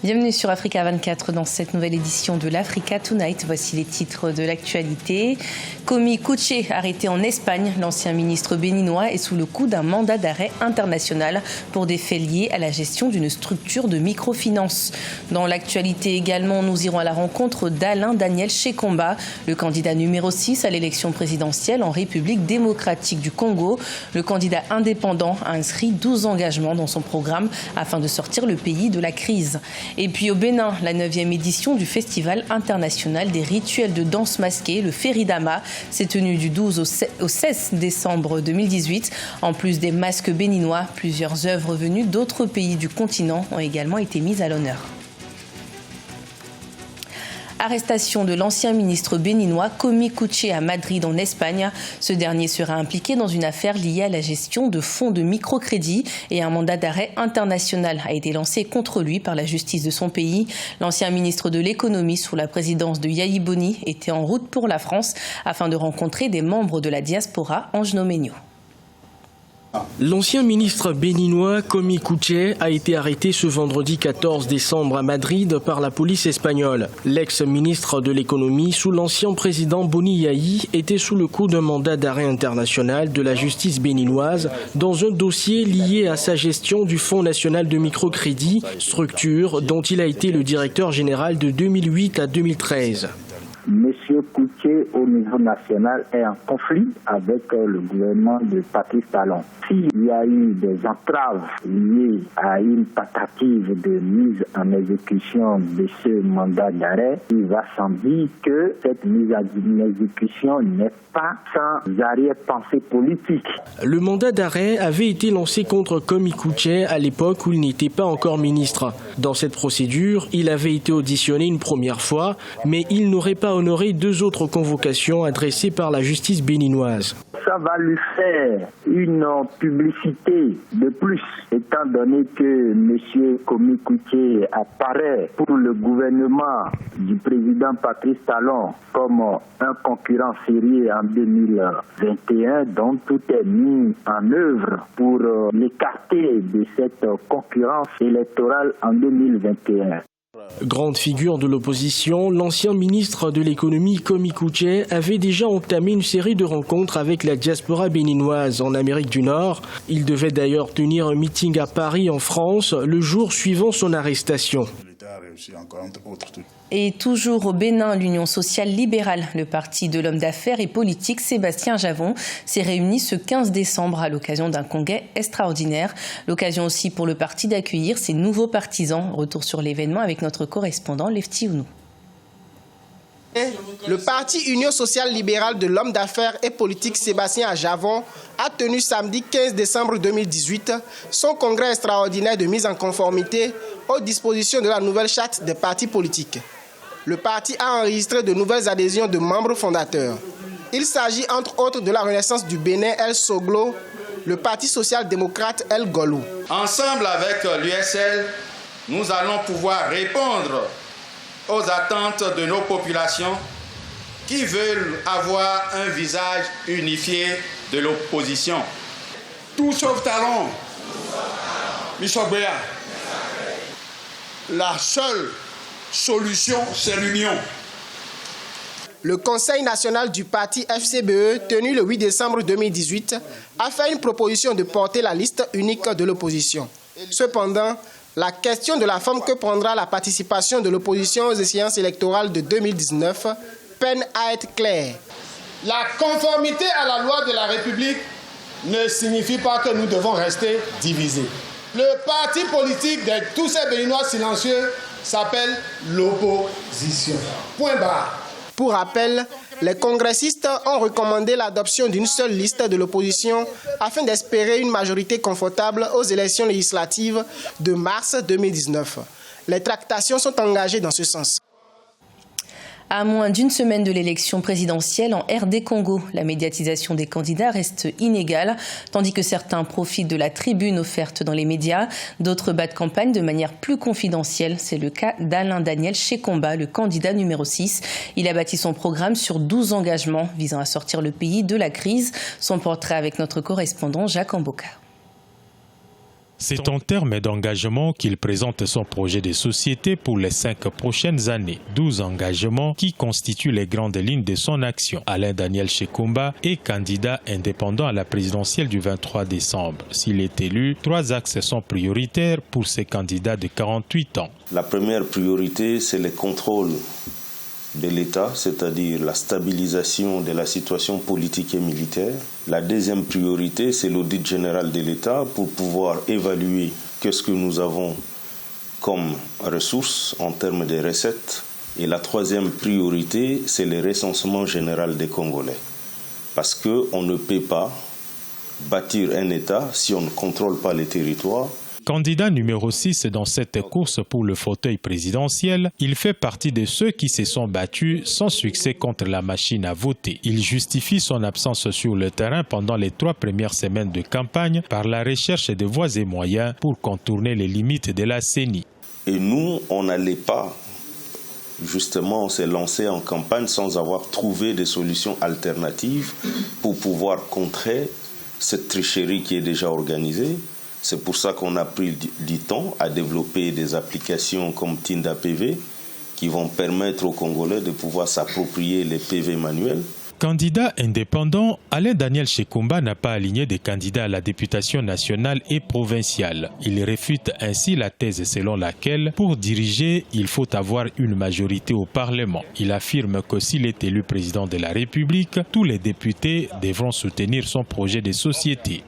Bienvenue sur Africa 24 dans cette nouvelle édition de l'Africa Tonight. Voici les titres de l'actualité. Komi Kouché, arrêté en Espagne, l'ancien ministre béninois est sous le coup d'un mandat d'arrêt international pour des faits liés à la gestion d'une structure de microfinance. Dans l'actualité également, nous irons à la rencontre d'Alain Daniel Shekomba, le candidat numéro 6 à l'élection présidentielle en République démocratique du Congo. Le candidat indépendant a inscrit 12 engagements dans son programme afin de sortir le pays de la crise. Et puis au Bénin, la 9e édition du Festival international des rituels de danse masquée, le Feridama, s'est tenue du 12 au 16 décembre 2018. En plus des masques béninois, plusieurs œuvres venues d'autres pays du continent ont également été mises à l'honneur. Arrestation de l'ancien ministre béninois Komi Kouché à Madrid en Espagne. Ce dernier sera impliqué dans une affaire liée à la gestion de fonds de microcrédit et un mandat d'arrêt international a été lancé contre lui par la justice de son pays. L'ancien ministre de l'économie sous la présidence de Yahi Boni était en route pour la France afin de rencontrer des membres de la diaspora angeno-ménio. L'ancien ministre béninois Komi Kouché a été arrêté ce vendredi 14 décembre à Madrid par la police espagnole. L'ex-ministre de l'économie sous l'ancien président Boni Yahi était sous le coup d'un mandat d'arrêt international de la justice béninoise dans un dossier lié à sa gestion du Fonds national de microcrédit, structure dont il a été le directeur général de 2008 à 2013. Monsieur Kouché, au niveau national, est en conflit avec le gouvernement de Patrice Talon. S'il y a eu des entraves liées à une tentative de mise en exécution de ce mandat d'arrêt, il va sans dire que cette mise en exécution n'est pas sans arrière-pensée politique. Le mandat d'arrêt avait été lancé contre Komi Kouché à l'époque où il n'était pas encore ministre. Dans cette procédure, il avait été auditionné une première fois, mais il n'aurait pas honoré 2 autres convocations adressées par la justice béninoise. Ça va lui faire une publicité de plus, étant donné que M. Komi Kouché apparaît pour le gouvernement du président Patrice Talon comme un concurrent sérieux en 2021, dont tout est mis en œuvre pour l'écarter de cette concurrence électorale en 2021. Grande figure de l'opposition, l'ancien ministre de l'économie Komi Kouché avait déjà entamé une série de rencontres avec la diaspora béninoise en Amérique du Nord. Il devait d'ailleurs tenir un meeting à Paris en France le jour suivant son arrestation. Et toujours au Bénin, l'Union sociale libérale, le parti de l'homme d'affaires et politique Sébastien Javon, s'est réuni ce 15 décembre à l'occasion d'un congrès extraordinaire. L'occasion aussi pour le parti d'accueillir ses nouveaux partisans. Retour sur l'événement avec notre correspondant Lefty Ounou. Le parti Union sociale libérale de l'homme d'affaires et politique Sébastien Javon a tenu samedi 15 décembre 2018 son congrès extraordinaire de mise en conformité aux dispositions de la nouvelle charte des partis politiques. Le parti a enregistré de nouvelles adhésions de membres fondateurs. Il s'agit entre autres de la Renaissance du Bénin El Soglo, le Parti social-démocrate El Golou. Ensemble avec l'USL, nous allons pouvoir répondre aux attentes de nos populations qui veulent avoir un visage unifié de l'opposition. Tout sauf Talon, Michel Béa. La seule solution, c'est l'union. Le Conseil national du parti FCBE, tenu le 8 décembre 2018, a fait une proposition de porter la liste unique de l'opposition. Cependant, la question de la forme que prendra la participation de l'opposition aux échéances électorales de 2019 peine à être claire. La conformité à la loi de la République ne signifie pas que nous devons rester divisés. Le parti politique de tous ces Béninois silencieux s'appelle l'opposition. Point barre. Pour rappel, les congressistes ont recommandé l'adoption d'une seule liste de l'opposition afin d'espérer une majorité confortable aux élections législatives de mars 2019. Les tractations sont engagées dans ce sens. À moins d'une semaine de l'élection présidentielle en RD Congo, la médiatisation des candidats reste inégale, tandis que certains profitent de la tribune offerte dans les médias, d'autres battent campagne de manière plus confidentielle. C'est le cas d'Alain Daniel Shekomba, le candidat numéro 6. Il a bâti son programme sur 12 engagements visant à sortir le pays de la crise. Son portrait avec notre correspondant Jacques Amboka. C'est en termes d'engagement qu'il présente son projet de société pour les 5 prochaines années. 12 engagements qui constituent les grandes lignes de son action. Alain Daniel Shekomba est candidat indépendant à la présidentielle du 23 décembre. S'il est élu, 3 axes sont prioritaires pour ces candidats de 48 ans. La première priorité, c'est le contrôle de l'État, c'est-à-dire la stabilisation de la situation politique et militaire. La deuxième priorité, c'est l'audit général de l'État pour pouvoir évaluer qu'est-ce que nous avons comme ressources en termes de recettes. Et la troisième priorité, c'est le recensement général des Congolais. Parce qu'on ne peut pas bâtir un État si on ne contrôle pas les territoires. Candidat numéro 6 dans cette course pour le fauteuil présidentiel, il fait partie de ceux qui se sont battus sans succès contre la machine à voter. Il justifie son absence sur le terrain pendant les 3 premières semaines de campagne par la recherche de voies et moyens pour contourner les limites de la CENI. Et nous, on n'allait pas, justement, on s'est lancé en campagne sans avoir trouvé des solutions alternatives pour pouvoir contrer cette tricherie qui est déjà organisée. C'est pour ça qu'on a pris du temps à développer des applications comme Tinda PV qui vont permettre aux Congolais de pouvoir s'approprier les PV manuels. Candidat indépendant, Alain Daniel Shekomba n'a pas aligné des candidats à la députation nationale et provinciale. Il réfute ainsi la thèse selon laquelle, pour diriger, il faut avoir une majorité au Parlement. Il affirme que s'il est élu président de la République, tous les députés devront soutenir son projet de société.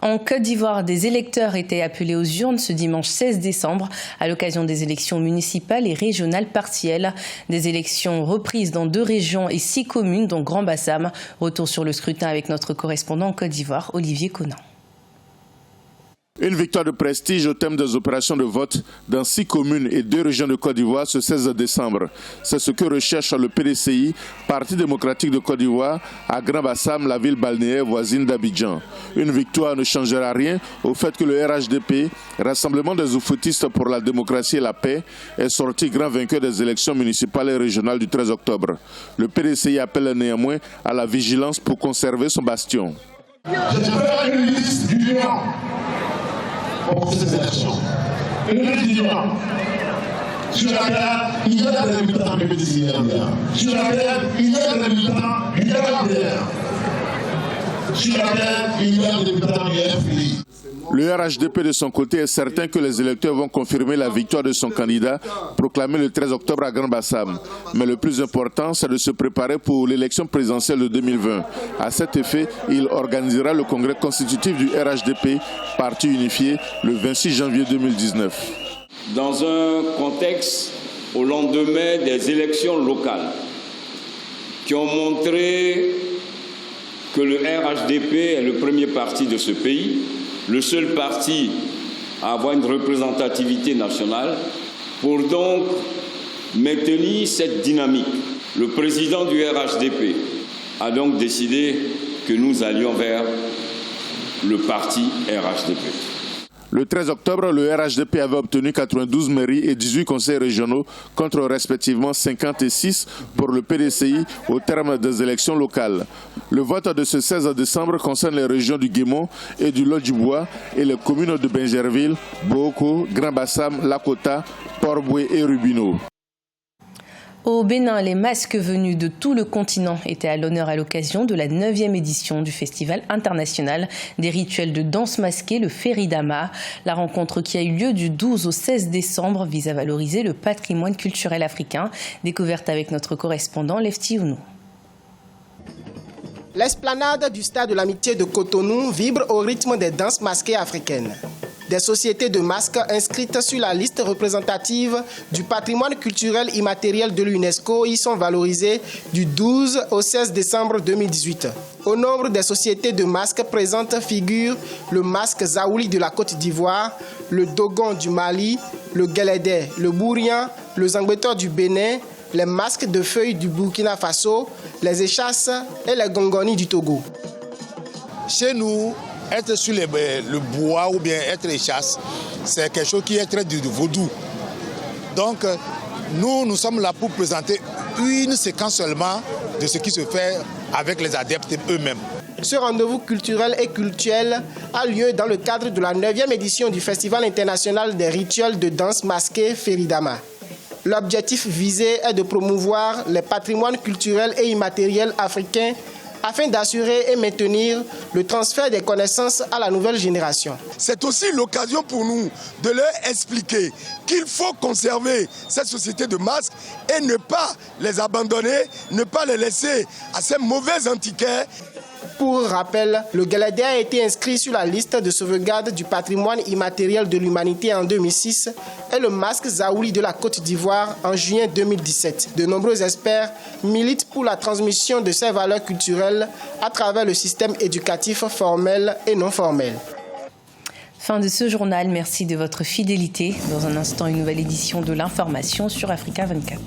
En Côte d'Ivoire, des électeurs étaient appelés aux urnes ce dimanche 16 décembre à l'occasion des élections municipales et régionales partielles. Des élections reprises dans 2 régions et 6 communes, dont Grand-Bassam. Retour sur le scrutin avec notre correspondant en Côte d'Ivoire, Olivier Conan. Une victoire de prestige au thème des opérations de vote dans 6 communes et 2 régions de Côte d'Ivoire ce 16 décembre. C'est ce que recherche le PDCI, Parti démocratique de Côte d'Ivoire, à Grand-Bassam, la ville balnéaire voisine d'Abidjan. Une victoire ne changera rien au fait que le RHDP, Rassemblement des oufoutistes pour la démocratie et la paix, est sorti grand vainqueur des élections municipales et régionales du 13 octobre. Le PDCI appelle néanmoins à la vigilance pour conserver son bastion. Je ferai une liste d'union pour ces élections. Une liste d'union sur laquelle il y a des militants de PDCI, sur laquelle il y a des militants du RHDR, sur laquelle il y a des militants du FPI. Le RHDP de son côté est certain que les électeurs vont confirmer la victoire de son candidat proclamé le 13 octobre à Grand-Bassam. Mais le plus important, c'est de se préparer pour l'élection présidentielle de 2020. À cet effet, il organisera le congrès constitutif du RHDP, parti unifié, le 26 janvier 2019. Dans un contexte au lendemain des élections locales qui ont montré que le RHDP est le premier parti de ce pays, le seul parti à avoir une représentativité nationale, pour donc maintenir cette dynamique. Le président du RHDP a donc décidé que nous allions vers le parti RHDP. Le 13 octobre, le RHDP avait obtenu 92 mairies et 18 conseils régionaux contre respectivement 56 pour le PDCI au terme des élections locales. Le vote de ce 16 décembre concerne les régions du Guémon et du Lot-du-Bois et les communes de Bingerville, Boko, Grand-Bassam, Lakota, Port-Boué et Rubino. Au Bénin, les masques venus de tout le continent étaient à l'honneur à l'occasion de la 9e édition du Festival international des rituels de danse masquée, le Feridama. La rencontre qui a eu lieu du 12 au 16 décembre vise à valoriser le patrimoine culturel africain. Découverte avec notre correspondant Lefty Ounou. L'esplanade du stade de l'amitié de Cotonou vibre au rythme des danses masquées africaines. Des sociétés de masques inscrites sur la liste représentative du patrimoine culturel immatériel de l'UNESCO y sont valorisées du 12 au 16 décembre 2018. Au nombre des sociétés de masques présentes figurent le masque Zaouli de la Côte d'Ivoire, le Dogon du Mali, le Guélédé, le Bourien, le Zangbetor du Bénin, les masques de feuilles du Burkina Faso, les échasses et les Gongoni du Togo. Chez nous, être sur le bois ou bien être échasse, c'est quelque chose qui est très du vaudou. Donc, nous sommes là pour présenter une séquence seulement de ce qui se fait avec les adeptes eux-mêmes. Ce rendez-vous culturel et cultuel a lieu dans le cadre de la 9e édition du Festival international des rituels de danse masquée Feridama. L'objectif visé est de promouvoir les patrimoines culturels et immatériels africains afin d'assurer et maintenir le transfert des connaissances à la nouvelle génération. C'est aussi l'occasion pour nous de leur expliquer qu'il faut conserver cette société de masques et ne pas les abandonner, ne pas les laisser à ces mauvais antiquaires. Pour rappel, le Galadé a été inscrit sur la liste de sauvegarde du patrimoine immatériel de l'humanité en 2006 et le masque Zaouli de la Côte d'Ivoire en juin 2017. De nombreux experts militent pour la transmission de ces valeurs culturelles à travers le système éducatif formel et non formel. Fin de ce journal, merci de votre fidélité. Dans un instant, une nouvelle édition de l'information sur Africa 24.